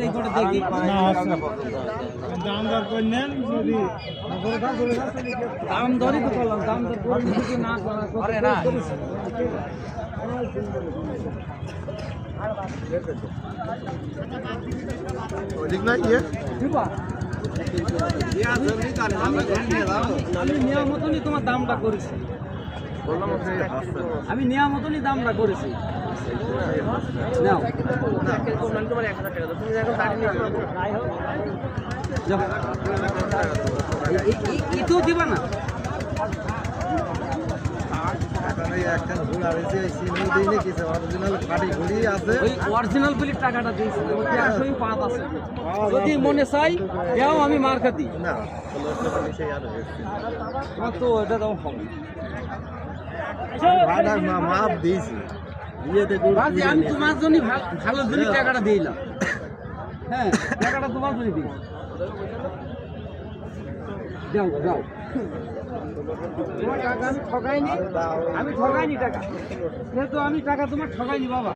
এই করে দেখি দাম দর করে নেন যদি দাম দরই তো করলাম, দাম দর করে যদি না করে না ওদিক না ইয়ে দিবা আমি নেওয়ার মতনই তোমার দামটা করেছি, আমি নেওয়ার মতনই দামটা করেছি। নাও ইতো দিবা না, ওই অরিজিনাল বলি টাকাটা দিয়েছি, ওই 105 আছে। যদি মনে চাই যাও আমি মার খাতি তোমার তো ওটা দাও হবে মাপ দিয়েছি বাজি, আমি তোমার জন্য ভালো জন্য টাকাটা দিলাম। হ্যাঁ, টাকাটা তোমার জন্য দিই, যাও যাও। তোমার টাকা আমি ঠকাইনি, আমি ঠকাইনি টাকা, যেহেতু আমি টাকা তোমার ঠকাইনি বাবা।